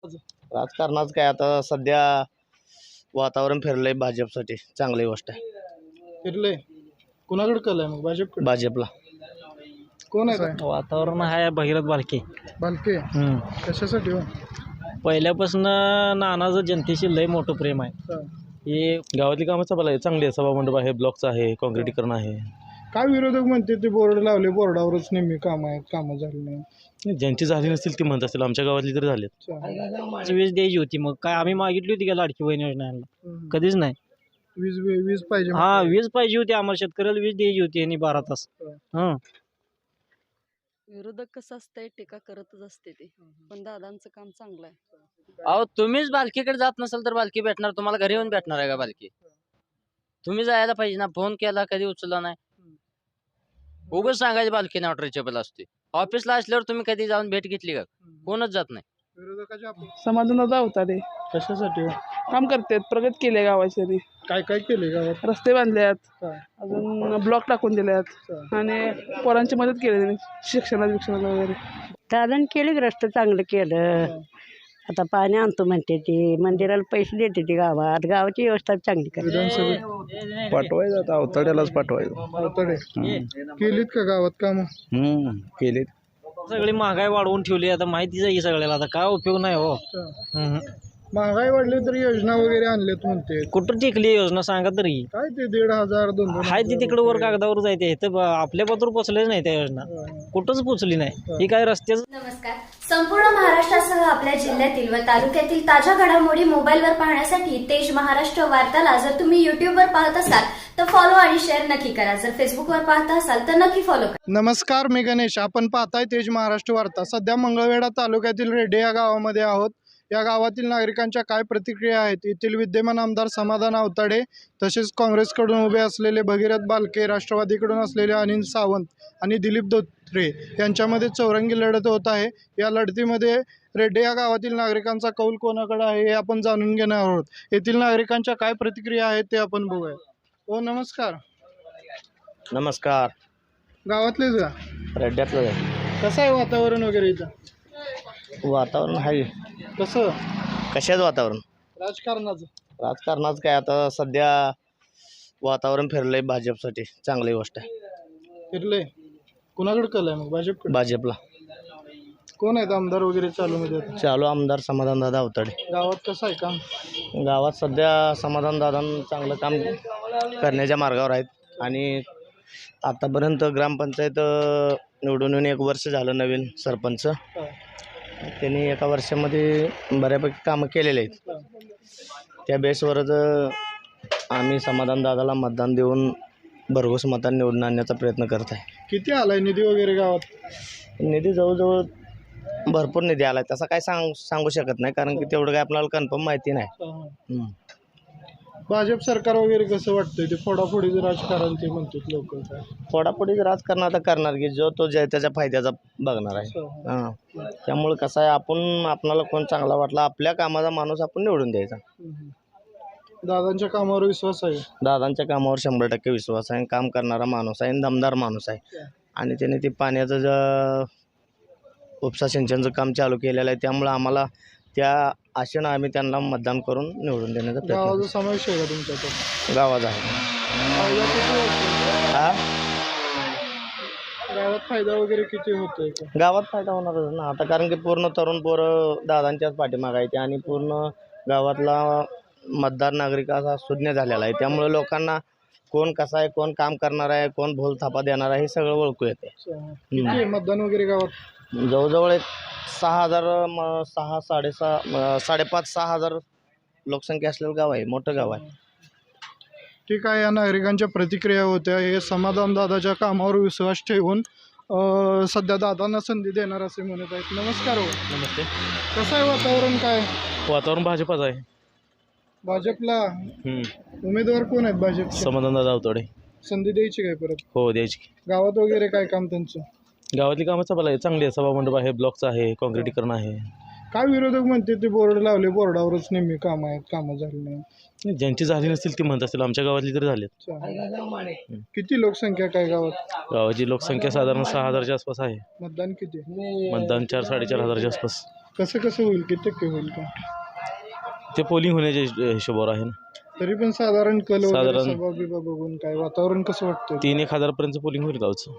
राजकारणाचं काय आता सध्या वातावरण फिरलंय भाजपसाठी, चांगली गोष्ट आहे. फिरले कुणाकडे कल आहे मग? भाजपकडे. भाजपला कोण आहे? वातावरण आहे भगीरथ बालके. बालके. कशासाठी हो? पहिल्यापासून नानाचं जनतेशी लय मोठं प्रेम आहे. हा. हे गावातली कामं चांगली आहे. सभामंडप आहे, ब्लॉकचं आहे, काँक्रिटीकरण आहे. काय विरोधक म्हणते ते बोर्ड लावले, बोर्डावरच नेहमी काम आहेत, कामं झाली नाही. ज्यांची झाली नसतील ती म्हणत असतील, आमच्या गावातली तरी झालेत. वीज द्यायची होती, मग काय आम्ही मागितली होती का लाडकी बहीण योजना? कधीच नाही. वीज वीज पाहिजे. हा, वीज पाहिजे होती आम्हाला, शेतकऱ्याला वीज द्यायची होती यांनी 12 तास. हा. विरोधक कसं असतंय, टीका करतच असते ते, पण दादांचं काम चांगलं आहे. अहो तुम्हीच बालकीकडे जात नसेल तर बालकी भेटणार तुम्हाला? घरी येऊन भेटणार आहे का बालकी? तुम्ही जायला पाहिजे ना. फोन केला कधी उचलला नाही. उगाच सांगायचे बालकी नाव ट्रेचेबल असते. ऑफिसला असल्यावर तुम्ही कधी जाऊन भेट घेतली का? कोणच जात नाही. विरोधकाच्या समाधानाचा अवतार आहे. कशासाठी हो? काम करतात, प्रगत केले गावाचे, काय काय केले गावात? रस्ते बांधल्यात, हा. अजून ब्लॉक टाकून दिल्यात आणि पोरांची मदत केली शिक्षणाला वगैरे. दादान केले, रस्ते चांगलं केलं. आता पाणी आणतो म्हणते ती, मंदिराला पैसे देते ती, गावाची व्यवस्था चांगली करते. विधानसभेत पाठवायचं आता अवताड्यालाच पाठवायचं. अवतडे केलीत का गावात काम? केले. सगळी महागाई वाढवून ठेवली, आता माहितीच आहे की सगळ्याला, आता काय उपयोग नाही हो. महागाई वाढली तर योजना वगैरे आणल्यात म्हणते. कुठं टिकली योजना सांगा तरी? काय ते 1,500 2,000 हाय ती तिकडे वर कागदावर जायते, तर आपल्या पत्र पोचलेच नाही त्या योजना, कुठंच पोचली नाही. ही काय रस्त्याच. नमस्कार. संपूर्ण महाराष्ट्रासह आपल्या जिल्ह्यातील व तालुक्यातील ताज्या घडामोडी मोबाईलवर पाहण्यासाठी तेज महाराष्ट्र वार्ताला जर तुम्ही युट्यूबवर पाहत असाल तर फॉलो आणि शेअर नक्की करा. जर फेसबुकवर पाहत असाल तर नक्की फॉलो करा. नमस्कार, मी गणेश. आपण पाहताय तेज महाराष्ट्र वार्ता. सध्या मंगळवेढा तालुक्यातील रेड्डे या गावामध्ये आहोत. या गावातील नागरिकांच्या काय प्रतिक्रिया आहेत? येथील विद्यमान आमदार समाधान अवताडे, तसेच काँग्रेसकडून उभे असलेले भगीरथ बालके, राष्ट्रवादीकडून असलेले अनिल सावंत आणि दिलीप धोत्रे यांच्यामध्ये चौरंगी लढत होत आहे. या लढतीमध्ये रेड्डे या गावातील नागरिकांचा कौल कोणाकडे आहे हे आपण जाणून घेणार आहोत. येथील नागरिकांच्या काय प्रतिक्रिया आहेत ते आपण बघूया. हो, नमस्कार. नमस्कार. गावातलेच का? रेड्ड्यातलं आहे. कसं आहे वातावरण वगैरे इथं? वातावरण आहे. कसं? कशाचं वातावरण? राजकारणाचं काय आता सध्या वातावरण फिरलंय भाजपसाठी, चांगली गोष्ट आहे. फिरले कुणाकडे कल आहे मग? भाजपकडे. भाजपला कोण आहेत आमदार वगैरे चालू मध्ये? चालू आमदार समाधानदादा अवताडे. गावात कसं आहे काम? गावात सध्या समाधानदादा चांगलं काम करण्याच्या मार्गावर आहेत आणि आतापर्यंत ग्रामपंचायत निवडून येऊन 1 वर्ष झालं. नवीन सरपंच त्यांनी 1 वर्षामध्ये बऱ्यापैकी कामं केलेले आहेत. त्या बेसवरच आम्ही समाधानदादाला मतदान देऊन भरघोस मतांनी निवडून आणण्याचा प्रयत्न करत आहे. किती आलाय निधी वगैरे गावात? निधी जवळजवळ भरपूर निधी आला आहे. तसा काय सांगू शकत नाही, कारण की तेवढं काय आपल्याला कन्फर्म माहिती नाही. भाजप सरकार वगैरे कसं वाटतंय? ते फोडाफोडीचं राजकारण ते म्हणतात लोक. फोडाफोडीचं राजकारण आता करणार की जो तो त्याच्या फायद्याचा बघणार आहे. हां, त्यामुळे कसं आहे, आपणाला कोण चांगला वाटला, आपल्या कामाचा माणूस आपण निवडून द्यायचा. दादांच्या कामावर विश्वास आहे? दादांच्या कामावर 100% विश्वास आहे. काम करणारा माणूस आहे, दमदार माणूस आहे आणि त्याने ते पाण्याचं उपसा सिंचनचं काम चालू केलेलं आहे. त्यामुळं आम्हाला त्या आशेनं आम्ही त्यांना मतदान करून निवडून देण्याचा प्रयत्न. गावाचा समावेश आहे का तुमच्याकडे? गावाचा आहे. फायदा किती होतोय? हा, गावात फायदा वगैरे किती होतोय? गावात फायदा होणारच ना आता, कारण की पूर्ण तरुण पोरं दादांच्याच पाठीमागे आहे आणि पूर्ण गावातला मतदार नागरिक असा सुज्ञ झालेला आहे. त्यामुळे लोकांना कोण कसा आहे, कोण काम करणार आहे, कोण भोल थापा देणार आहे हे सगळं ओळखू येते. किती मतदान वगैरे गावात? जवळजवळ 6,000 5,500 लोकसंख्या असलेलं गाव आहे, मोठं गाव आहे. ठीक आहे. या नागरिकांच्या प्रतिक्रिया होत्या. हे समाधान दादाच्या कामावर विश्वास ठेवून सध्या दादांना संधी देणार असे म्हणत आहेत. नमस्कार हो. नमस्ते. कसं आहे वातावरण? काय वातावरण भाजपच आहे. भाजपला उमेदवार कोण आहेत भाजप? समाधानदादा अवताडे. संधी द्यायची काय परत? हो, द्यायची. गावात वगैरे काय काम त्यांचं? गावातली कामं चांगली आहे. सभामंडप आहे, ब्लॉकचं आहे, काँक्रिटीकरण आहे. काय विरोधक म्हणते ते बोर्ड लावले, बोर्डावरच नेहमी काम आहेत, कामं झाली नाही. ज्यांची झाली नसतील ती म्हणत असतील, आमच्या गावातली तरी झालेत. किती लोकसंख्या काय गावात? गावाची लोकसंख्या साधारण 6,000च्या आसपास आहे. मतदान किती? मतदान 4-4,500च्या आसपास. कसं कसं होईल, किती टक्के होईल का? ते पोलिंग होण्याच्या हिशोबावर आहे ना. तरी पण साधारण कल वगैरे साधारण- सभा बिभा बघून काय वातावरण कसं वाटतं? 3-1 पर्यंत पोलिंग होईल गावचं.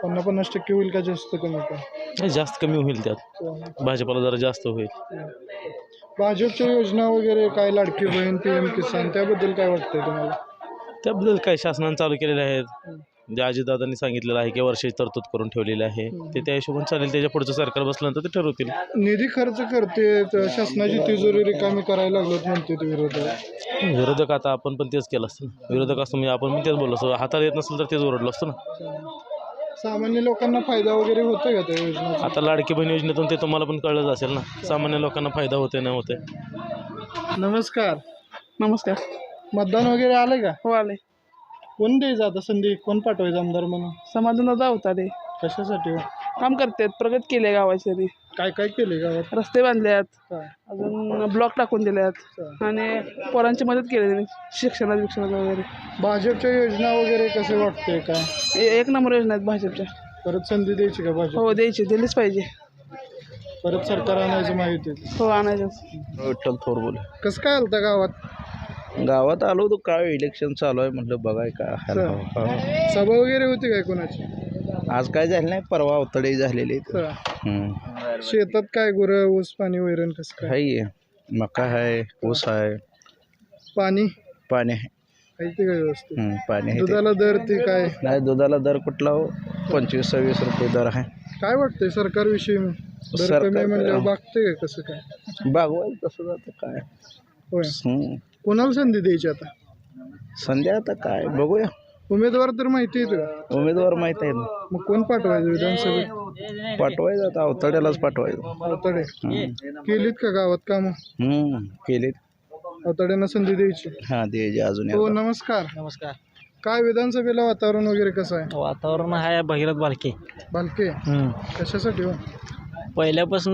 50% होईल का जास्त कमी का? नाही, जास्त कमी होईल त्यात. भाजपाला जरा जास्त होईल. भाजपच्या योजना वगैरे काय, लाडकी बहीण, PM किसान, त्याबद्दल काय वाटतंय तुम्हाला? त्याबद्दल काय शासनाने चालू केलेले आहेत, जे अजितदादांनी सांगितलेलं आहे की वर्षाची तरतूद करून ठेवलेली आहे, ते त्या हिशोबाने चालेल. त्याच्या पुढचं सरकार बसल्यानंतर ते ठरवतील. निधी खर्च करते तर शासनाची तिजोरी रिकामी करायला लागलोत म्हणते ते विरोधक. विरोधक आता आपण पण तेच केलं असतं ना. विरोधक असतो म्हणजे आपण पण तेच बोललो असतो. हाताला येत नसेल तर तेच ओरडलो असतो ना. सामान्य लोकांना फायदा वगैरे होतोय का त्या योजनेचा? आता लाडकी बहीण योजनेतून ते तुम्हाला पण कळलंच असेल ना, सामान्य लोकांना फायदा होते नाही होते. नमस्कार. नमस्कार. मतदान वगैरे आलंय का? हो आले. कोण द्यायचं आता संधी, कोण पाठवायचं आमदार म्हणून? समाधान अवताडे कशासाठी हो? काम करतात, प्रगत केले गावाची त्यांनी. काय काय केले गावात? रस्ते बांधल्यात, काय? अजून ब्लॉक टाकून दिल्यात आणि पोरांची मदत केली त्यांनी शिक्षणात वगैरे. भाजपच्या योजना वगैरे कसे वाटते काय? एक नंबर योजना आहेत भाजपच्या. परत संधी द्यायची का भाजप? हो द्यायची, दिलीच पाहिजे. परत सरकार आणायचं माहिती? हो आणायचं. विठ्ठल थोर बोल. कसं काय आलं गावात? गावात आलो होतो, काय इलेक्शन चालू आहे म्हटलं बघाय काय. सभा वगैरे होती काय कोणाची? आज काय झालं नाही, परवा अवतडे झालेले. शेतात काय गुरं, ऊस, पाणी, वैरण कसं काय? आहे, मका आहे, ऊस आहे, पाणी पाणी आहे. आहे ते काय व्यवस्थित? पाणी आहे. दुधाला दर ते काय? नाही, दुधाला दर कुठला हो, 25-26 रुपये दर आहे. काय वाटतंय सरकारविषयी? दर सरकार- कमी म्हणल्यावर बघते का कसं काय? बागवायचं कसं जातं काय. होय. कोणाला संधी द्यायची आता? संध्या आता काय बघूया. उमेदवार तर माहिती आहेत का? उमेदवार माहीत आहे ना. मग कोण पाठवायचं विधानसभेत? पाठवायचं आता अवतड्यालाच पाठवायचं. अवताडे केलीत का गावात कामं? केलेत. अवताड्यांना संधी द्यायची. हां द्यायचे अजून. हो नमस्कार. नमस्कार. काय विधानसभेला वातावरण वगैरे कसं आहे? वातावरण आहे भगीरथ बालके. बालके कशासाठी हो? पहिल्यापासून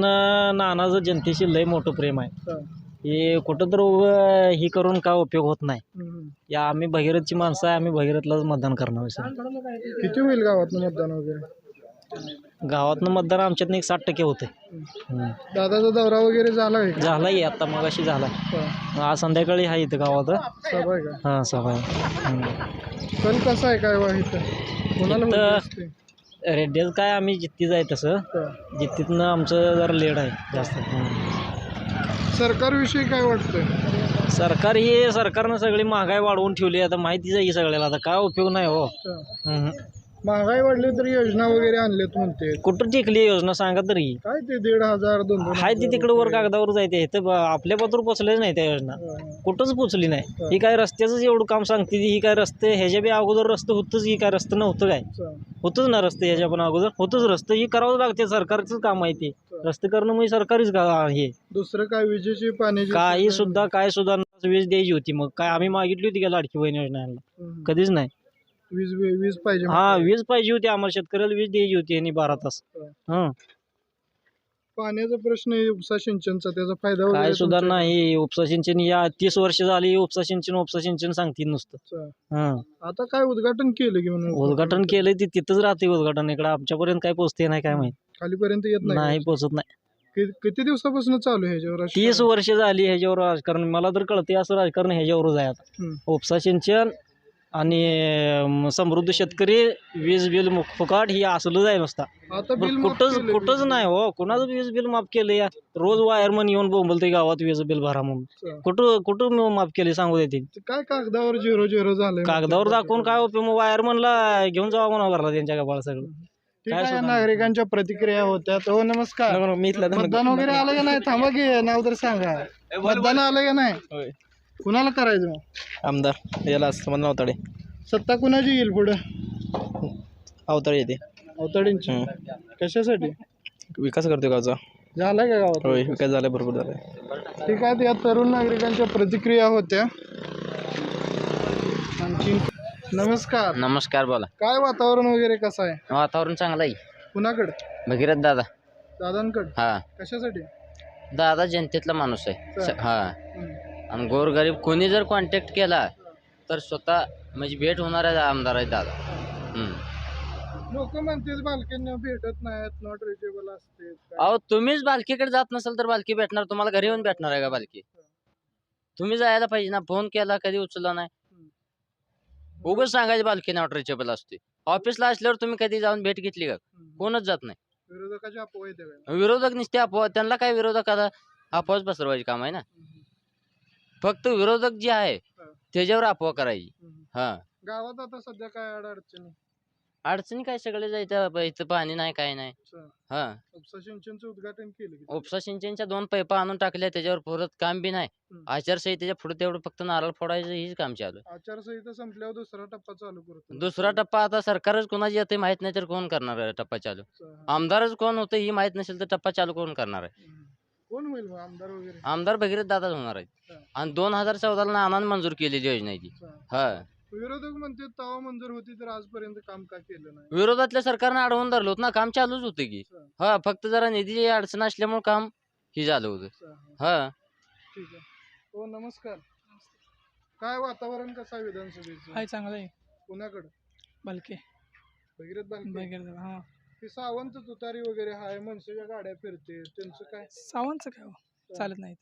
नानाचं जनतेशी लय मोठं प्रेम आहे. हा. हे कुठं तर उभं ही करून काय उपयोग होत नाही. हम्म. या आम्ही भगीरथची माणसं आहे, आम्ही भगीरथलाच मतदान करणार आहे सर. किती होईल गावातनं मतदान वगैरे? गावातनं मतदान आमच्यातनं 60% होते. दादाचा दौरा वगैरे झाला आहे का? झाला आहे आता मगाशी झाला. हा. आज संध्याकाळी आहे इथं गावात. सभा आहे का? हां सभा आहे. कल कसं आहे काय वाहित? कोणाला इथं- होत असते? रेड्याचं काय आम्ही जित्तीच आहे तसं. हा. जित्तीतनं आमचं जरा लेट आहे जास्त. सरकारविषयी काय वाटतंय? सरकारनं सगळी महागाई वाढवून ठेवली. आता माहितीच आहे की सगळ्याला, आता काय उपयोग नाही हो. अच्छा. महागाई वाढली तर योजना वगैरे आणल्यात म्हणते. कुठं टिकली योजना सांगा तरी. काय ते 1,500 2,000 हाय ती तिकडे वर कागदावर जायते, तर आपल्या पत्र पोचलेच नाही त्या योजना. कुठंच पोचली नाही. ही काय रस्त्याचंच एवढं काम सांगते ती. ही काय रस्ते ह्याच्या बी अगोदर रस्ते होतंच, ही काय रस्ते नव्हतं काय होतंच ना. रस्ते ह्याच्या पण अगोदर होतंच रस्ते. ही करावं लागते, सरकारचंच काम आहे ते. रस्ते करणं म्हणजे सरकारीच हे. दुसरं काय विजेची पाण्याची काही सुद्धा काय सुद्धा वीज द्यायची होती. मग काय आम्ही मागितली होती का लाडकी बहीण योजनेला? कधीच नाही. वीज पाहिजे. हा वीज पाहिजे होती आम्हाला, शेतकऱ्याला वीज द्यायची होती यांनी 12 तास. पाण्याचा प्रश्न आहे, उपसा सिंचनचा त्याचा फायदा वगैरे काय सुद्धा तुमच्या- नाही. उपसा सिंचन या 30 वर्ष झाली उपसा सिंचन सांगतील नुसतं. अच्छा. आता काय उद्घाटन केलं की म्हणून उद्घाटन केलंय ते तिथंच राहते उद्घाटन. इकडे आमच्यापर्यंत काय पोचते नाही काय माहित. खालीपर्यंत येत नाही नाही? पोचत नाही. किती दिवसापासून चालू आहे ह्याच्यावर 30 वर्ष झाली ह्याच्यावर राजकारण. मला तर कळते असं राजकारण ह्याच्यावरच आहे आता. उपसा सिंचन आणि समृद्ध शेतकरी, वीज बिल फुकाट, ही असलं जाय नुसता. आता बिल माफ कुठंच केलं कुठंच नाही हो. कुणाचं वीज बिल माफ केलं या? रोज वायरमन येऊन बोंबलते गावात वीज बिल भरा म्हणून. कुठं माफ केले सांगू देते. काय कागदावर 0-0 झालंय? कागदावर दाखवून काय उपयोग? मग वायरमनला घेऊन जावा म्हणा भरला त्यांच्या कपाळ सगळं. ठीक आहे. नागरिकांच्या प्रतिक्रिया होत्या. हो नमस्कार. मी इथला मतदान वगैरे आलं का नाही? थांबा की नाव तर सांगा. मतदान आलं का नाही? कुणाला करायचं मग? आमदार याला समाधान अवतडे. सत्ता कुणाची येईल पुढे? अवतडे येते. अवताड्यांची. कशासाठी? विकास करतो गावचा. झालाय का गावात? होय, विकास झाला, भरपूर झाला. ठीक आहे. या तरुण नागरिकांच्या प्रतिक्रिया होत्या. आणखी नमस्कार. नमस्कार. बोला. काय वातावरण वगैरे कसं आहे? वातावरण चांगलं आहे. कुणाकडे? भगीरथ दादा. दादांकडे. हा. कशासाठी? दादा जनतेतला माणूस आहे. हा. आणि गोरगरीब कोणी जर कॉन्टॅक्ट केला तर स्वतः म्हणजे भेट होणारा आमदार आहे दादा. लोक म्हणतील बालकींना भेटत नाहीत, नॉट रिचेबल असते. अहो तुम्हीच बालकीकडे जात नसेल तर बालकी भेटणार तुम्हाला घरी येऊन भेटणार आहे का बालकी? तुम्ही जायला पाहिजे ना. फोन केला कधी उचलला नाही. उगाच सांगायची बालकी नॉट रिचेबल असते. ऑफिसला असल्यावर तुम्ही कधी जाऊन भेट घेतली का? कोणच जात नाही. विरोधकाची अपोह येते विरोधक नुसते अफवा. त्यांना काय विरोधकाला अफवाच पसरवायची काम आहे ना. फक्त विरोधक जे आहे त्याच्यावर अफवा करायची. हा गावात आता सध्या काय अडचणी? अडचणी काय सगळे जायचं इथं पाणी नाही काय नाही. हा उपसा सिंचनचं उद्घाटन केलं की? उपसा सिंचनच्या 2 पाईपा आणून टाकल्या त्याच्यावर परत काम बी नाही. आचारसंहितेच्या पुढे तेवढं फक्त नारळ फोडायचं हीच काम चालू आहे. आचारसंहिता संपल्यावर दुसरा टप्पा चालू करतो. दुसरा टप्पा आता सरकारच कोणाची येते माहित नाही तर कोण करणार आहे टप्पा चालू? आमदारच कोण होतं ही माहित नसेल तर टप्पा चालू कोण करणार आहे? कोण होईल मग आमदार वगैरे? आमदार भगीरथ दादाच होणार आहेत. आणि 2014 ला आनंद मंजूर केलेली योजना आहे ती. हा विरोधक म्हणते तेव्हा मंजूर होती तर आजपर्यंत काम का केलं नाही? विरोधातल्या सरकारनं अडवून धरलं होतं ना. काम चालूच होतं की. हा फक्त जरा निधीची अडचण असल्यामुळे काम ही झालं होतं. हा ठीक आहे. हो नमस्कार. काय वातावरण कसं आहे विधानसभेचं? हाय चांगलं आहे. पुण्याकडे बालके भगीरथ बालके. हां ती सावंत तुतारी वगैरे हाय, मनसेच्या गाड्या फिरते, त्यांचं काय? सावंतचं काय हो चालत नाही.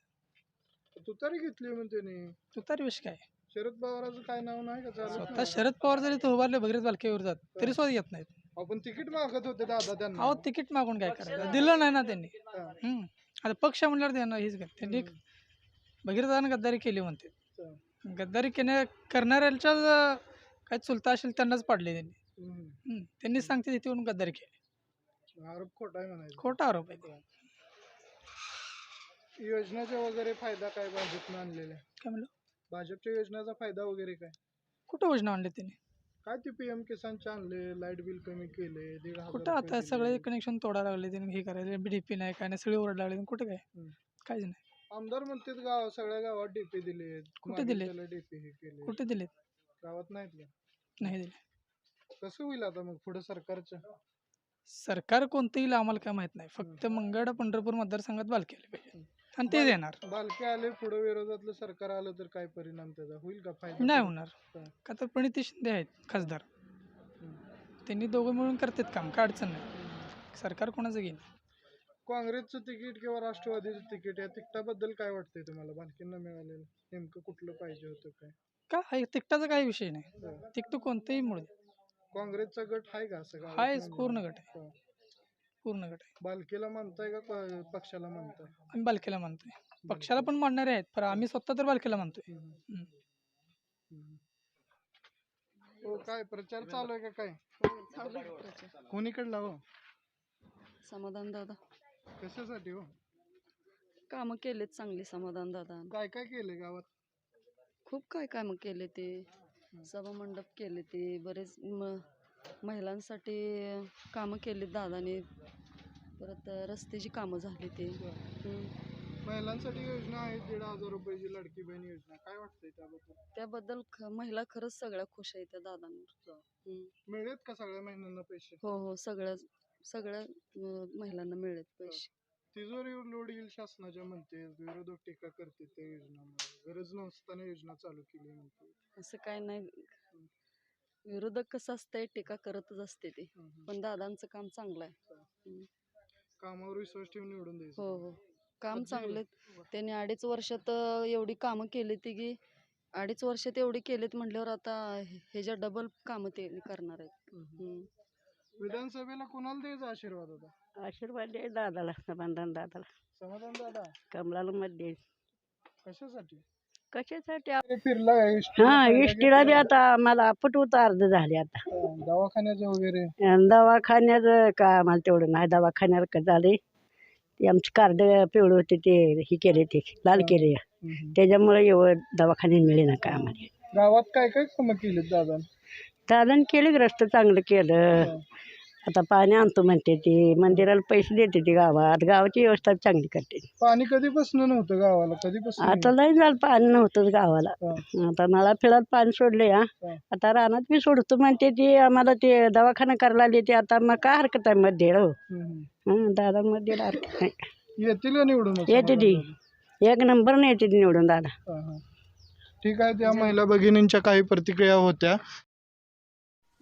तुतारी घेतली म्हणते नाही. तुतारी विषय काय? शरद पवाराचं काय नाव नाही का चालत? स्वतः शरद पवार जरी तो उभारले भगीरथ बालकेवर जात तरी सुद्धा येत नाहीत. आपण तिकीट मागत होते दादा त्यांना. अहो तिकीट मागून काय करायचं? दिलं नाही ना त्यांनी. आता पक्ष म्हणल्यावर त्यांना हेच काय त्यांनी भगीरथानं गद्दारी केली म्हणते. गद्दारी करणाऱ्याच्या काय चुलता असेल त्यांनाच पाडले त्यांनी. त्यांनी सांगते तिथे येऊन गद्दारी केली. आरोप खोटा आहे म्हणायचं. खोटा आरोप आहे ते. योजनेचा वगैरे फायदा काय भाजपनं आणलेला? काय म्हणलं? भाजपच्या योजनेचा फायदा वगैरे काय? कुठं योजना आणली त्यांनी? काय ते PM किसानचे आणले, लाईट बिल कमी केले, 1,500 कुठं आता सगळे कनेक्शन तोडायला लागले त्यांनी. हे करायला DP नाही काय नाही सगळे ओरड लागले. कुठे काय काहीच नाही. आमदार म्हणतात गाव सगळ्या गावात DP दिले. कुठे दिले? DP हे केले. कुठे दिलेत? गावात नाहीत का? नाही दिले. कसं होईल आता मग पुढे सरकारचं? सरकार कोणतं येईल आम्हाला काय माहित नाही. फक्त मंगळ पंढरपूर मतदारसंघात बालकी आले पाहिजे आणि ते देणार. बालके आले पुढे विरोधातलं सरकार आलं तर काय परिणाम त्याचा होईल का? फायदा नाही होणार. का तर प्रणिती शिंदे आहेत खासदार. त्यांनी दोघं मिळून करतात काम. काय अडचण नाही. सरकार कोणाचं घेईन? काँग्रेसचं तिकीट किंवा राष्ट्रवादीचं तिकीट या तिकटाबद्दल काय वाटतंय तुम्हाला? बालकींना मिळालेलं नेमकं कुठलं पाहिजे होतं काय? काय तिकटाचा काही विषय नाही. तिकट कोणतंही मुळे काँग्रेसचा गट आहे का असं? हाय पूर्ण गट आहे. पूर्ण गट आहे. बालकीला म्हणताय का पक्षाला म्हणताय? आम्ही बालकीला मानतोय. पक्षाला पण मानणारे आहेत पण आम्ही स्वतः तर बालकीला मानतोय. हो काय प्रचार चालू आहे का काय? कोणीकडला हो? समाधान दादा कशासाठी हो? कामं केलेत चांगली समाधान दादा. काय काय केले गावात? खूप काय कामं केले ते. सभा मंडप केले ते. बरेच महिलांसाठी कामं केलीत दादाने. परत रस्त्याची कामं झाली ते. महिलांसाठी योजना आहे 1,500 रुपयाची लाडकी बहीण योजना. काय वाटतंय त्याबद्दल? त्याबद्दल महिला खरंच सगळ्या खुश आहेत त्या दादांवर. मिळेल का सगळ्या महिलांना पैसे? हो सगळ्या महिलांना मिळेल पैसे. तिजोरीवर लोड येईल शासनाच्या म्हणते. विरोधक टीका करते त्या योजनांवर. गरज नसताना योजना चालू केली म्हणते. असं काय नाही. विरोधक कसं असतंय टीका करतच असते ते. पण दादांचं काम चांगलं आहे. कामावर विश्वास ठेवून निवडून द्यायचं. हो काम चांगले. त्यांनी 2.5 वर्षात एवढी कामं केली ती की 2.5 वर्षात एवढी केलीत म्हटल्यावर आता ह्याच्या डबल कामं ते करणार आहेत. विधानसभेला कोणाला द्यायचा आशीर्वाद होता? आशीर्वाद द्याय दादाला, समाधान दादाला. समाधान दादा कमलाला मत द्याय. कशासाठी? कशासाठी? फिरला हा इष्टीला बी आता आम्हाला अपटूत अर्ध झाले. आता दवाखान्याचं वगैरे दवाखान्याचं का आम्हाला तेवढं नाही. दवाखान्याला का झाले ते आमचे कार्ड पिवळे होते ते हे केले ते लाल केले. त्याच्यामुळे एवढं दवाखान्यात मिळे ना का आम्हाला. गावात काय काय कामं केली दादाने केले. रस्ते चांगलं केलं. आता पाणी आणतो म्हणते ते. मंदिराला पैसे देते ते. गावाची व्यवस्था चांगली करते. पाणी कधीपासून नव्हतं गावाला? कधीपासून? आता लय झालं पाणी नव्हतं गावाला. आता नळा फिळात पाणी सोडले. आता रानात बी सोडतो म्हणते ती. आम्हाला ते दवाखाना करायला आली ते. आता मग काय हरकत आहे मध्ये हो. दादा मध्ये हरकत नाही. येतील का निवडून? येते ती 1 नंबरने येते ती निवडून दादा. ठीक आहे. त्या महिला भगिनींच्या काही प्रतिक्रिया होत्या.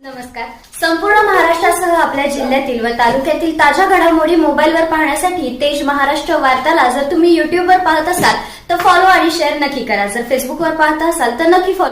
नमस्कार. संपूर्ण महाराष्ट्रासह आपल्या जिल्ह्यातील व तालुक्यातील ताज्या घडामोडी मोबाईलवर पाहण्यासाठी तेज महाराष्ट्र वार्ताला जर तुम्ही युट्यूबवर पाहत असाल तर फॉलो आणि शेअर नक्की करा. जर फेसबुकवर पाहत असाल तर नक्की फॉलो